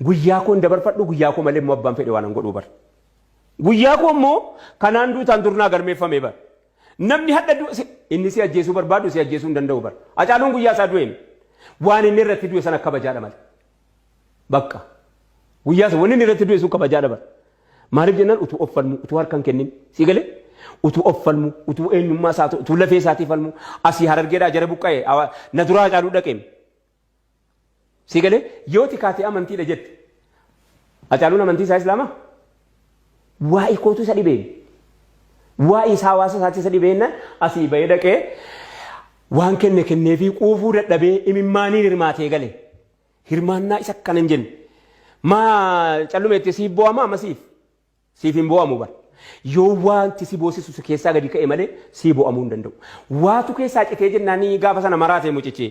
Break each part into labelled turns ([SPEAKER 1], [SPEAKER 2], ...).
[SPEAKER 1] guyyaa koon dabarfadhu guyyaa koo malee immoo abbaan fedhe waan godhuu bar guyyaa koo immoo kanaan duutaan durnaa galmeeffame bar namni hadda inni si ajjeesuu barbaadu si ajjeesuu hin danda'u bar Hacaaluun guyyaa isaa du'e waan inni irratti du'e sana kabajaadha malee bakka guyyaa isaa waan inni irratti du'e sun kabajaadha bar maaliif jennaan utuu offalmu utuu harkaan kennin si galee utuu offalmu utuu eenyummaa isaa utuu lafee isaatii falmu asii Harargeedhaa jara buqqa'e na duraa Hacaaluu dhaqeem si galee yoo tikaatee amantiidha jette Hacaaluun amantii isaa Islaamaa waa'ee kootu isa dhibee waa'ee isaa hawaasa isaatti isa dhibeenna asii bahee dhaqee waan kennee fi quufuu dadhabee imimmaanii hirmaatee gale hirmaannaa isa akkana hin jenne maa callumeetti siif bo'ama amma siif hin bo'amu bar yoo wanti si boosisu si keessaa gadi ka'e malee si bo'amuu hin danda'u waatu keessaa citee jennaanii gaafa sana maraatee mucichee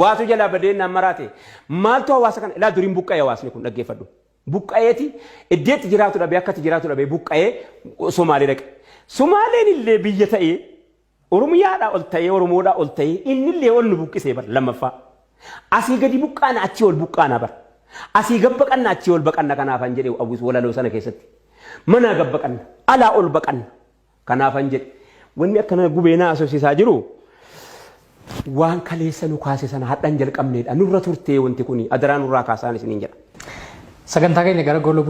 [SPEAKER 1] waatu jalaa badeennaan maraate maaltu hawaasa kana ilaa duriin buqqa'ee hawaasni kun dhaggeeffadhu buqqa'eeti iddeetti jiraatu dhabee akkatti jiraatu dhabee buqqa'ee Somaalee dhaqe Somaaleen illee biyya ta'ee Oromiyaadhaa ol ta'ee Oromoodhaa ol ta'ee inni illee ol nu buqqisee bar lammaffaa asii gadi buqqaana achii ol buqqaana bar asii gabbaqanna achii ol baqanna kanaafan jedhe Awwis walaloo sana keessatti mana gabbaqanna alaa ol baqanna kanaafan jedhe wanni akkana gubeenaa asoosisaa jiru waan kaleessa nu kaase sana hadhan jalqabneedha nurra turtee wanti kuni adaraa nurraa kaasaan isiniin jedha
[SPEAKER 2] sagantaa keenya gara gooloo